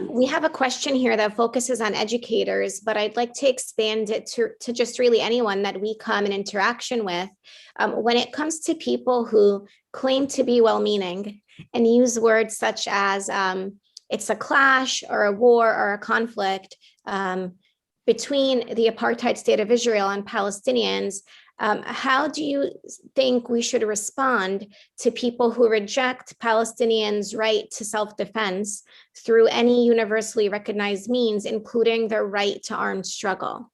We have a question here that focuses on educators, but I'd like to expand it to just really anyone that we come in interaction with. When it comes to people who claim to be well-meaning and use words such as it's a clash or a war or a conflict between the apartheid state of Israel and Palestinians, how do you think we should respond to people who reject Palestinians' right to self-defense through any universally recognized means, including their right to armed struggle?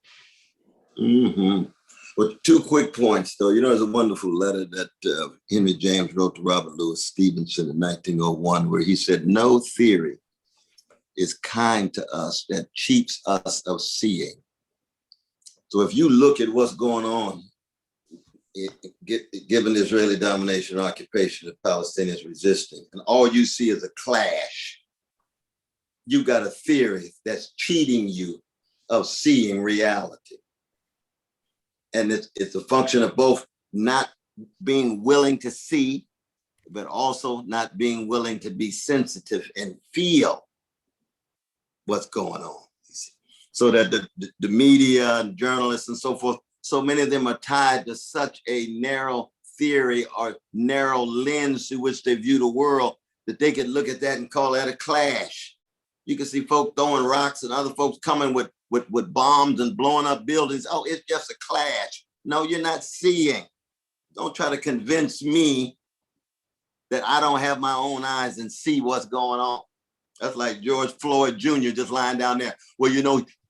Well, two quick points, though. There's a wonderful letter that Henry James wrote to Robert Louis Stevenson in 1901, where he said, "No theory is kind to us that cheats us of seeing." So if you look at what's going on, given the Israeli domination and occupation of Palestinians resisting, and all you see is a clash, you got a theory that's cheating you of seeing reality. And it's a function of both not being willing to see, but also not being willing to be sensitive and feel what's going on. So that the media and journalists and so forth, so many of them are tied to such a narrow theory or narrow lens through which they view the world that they can look at that and call that a clash. You can see folks throwing rocks and other folks coming with bombs and blowing up buildings. Oh, it's just a clash. No, you're not seeing. Don't try to convince me that I don't have my own eyes and see what's going on. That's like George Floyd Jr. just lying down there. Well,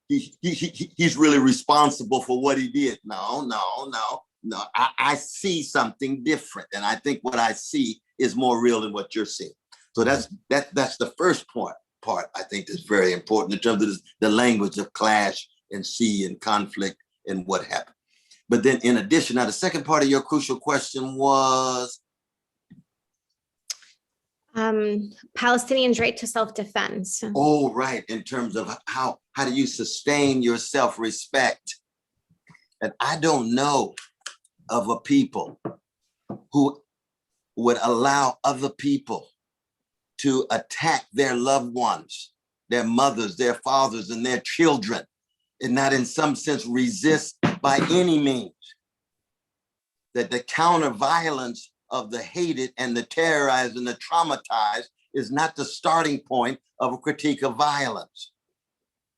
he's really responsible for what he did. No. I see something different, and I think what I see is more real than what you're seeing. So that's the first part I think is very important in terms of the language of clash and see and conflict and what happened. But then, in addition, now the second part of your crucial question was Palestinians' right to self-defense. Oh, right. In terms of how do you sustain your self-respect? And I don't know of a people who would allow other people to attack their loved ones, their mothers, their fathers, and their children, and not in some sense resist by any means. That the counter violence of the hated and the terrorized and the traumatized is not the starting point of a critique of violence.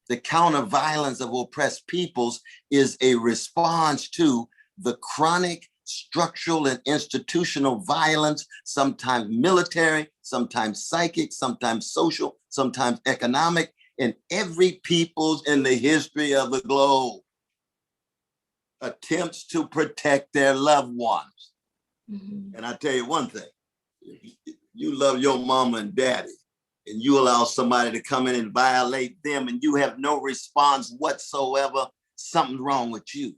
The counter violence of oppressed peoples is a response to the chronic structural and institutional violence, sometimes military, sometimes psychic, sometimes social, sometimes economic, in every people's in the history of the globe attempts to protect their loved ones. Mm-hmm. And I tell you one thing, you love your mama and daddy, and you allow somebody to come in and violate them, and you have no response whatsoever, something's wrong with you.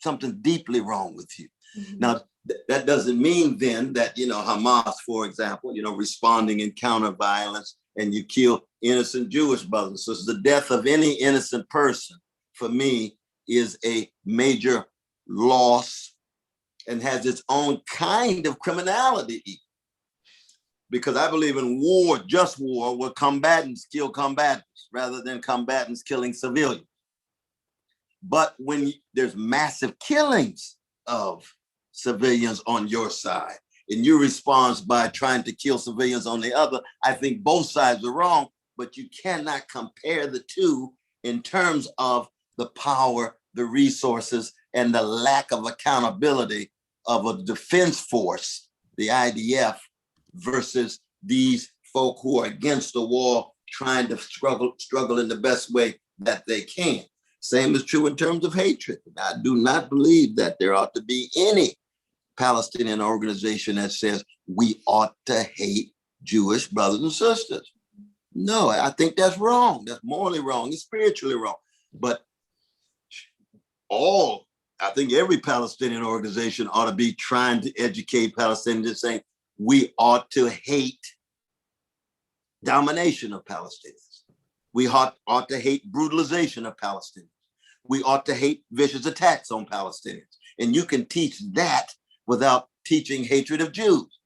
Something deeply wrong with you. Mm-hmm. Now, that doesn't mean then that, Hamas, for example, responding in counter violence and you kill innocent Jewish brothers and sisters. The death of any innocent person, for me, is a major loss and has its own kind of criminality. Because I believe in war, just war, where combatants kill combatants rather than combatants killing civilians. But when there's massive killings of civilians on your side and you respond by trying to kill civilians on the other, I think both sides are wrong, but you cannot compare the two in terms of the power, the resources, and the lack of accountability of a defense force, the IDF, versus these folk who are against the wall, trying to struggle in the best way that they can. Same is true in terms of hatred. I do not believe that there ought to be any Palestinian organization that says we ought to hate Jewish brothers and sisters. No, I think that's wrong. That's morally wrong. It's spiritually wrong. But I think every Palestinian organization ought to be trying to educate Palestinians, saying we ought to hate domination of Palestinians. We ought to hate brutalization of Palestinians. We ought to hate vicious attacks on Palestinians. And you can teach that without teaching hatred of Jews,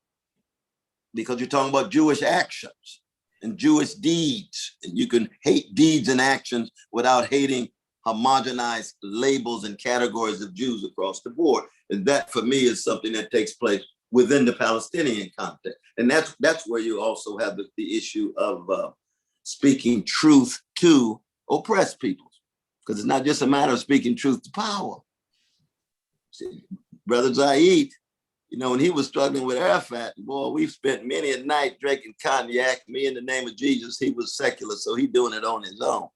because you're talking about Jewish actions. and Jewish deeds. And you can hate deeds and actions without hating homogenized labels and categories of Jews across the board. And that, for me, is something that takes place within the Palestinian context. And that's where you also have the issue of speaking truth to oppressed peoples, because it's not just a matter of speaking truth to power. See, Brother Zaid, you know, when he was struggling with Arafat, boy, we've spent many a night drinking cognac. Me, in the name of Jesus, he was secular, so he doing it on his own,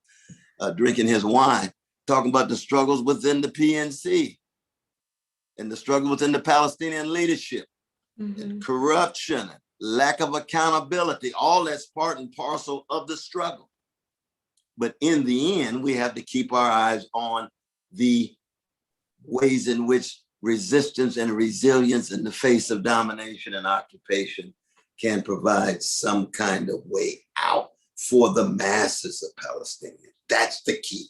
drinking his wine, talking about the struggles within the PNC and the struggle within the Palestinian leadership, and corruption, and lack of accountability. All that's part and parcel of the struggle. But in the end, we have to keep our eyes on the ways in which resistance and resilience in the face of domination and occupation can provide some kind of way out for the masses of Palestinians. That's the key.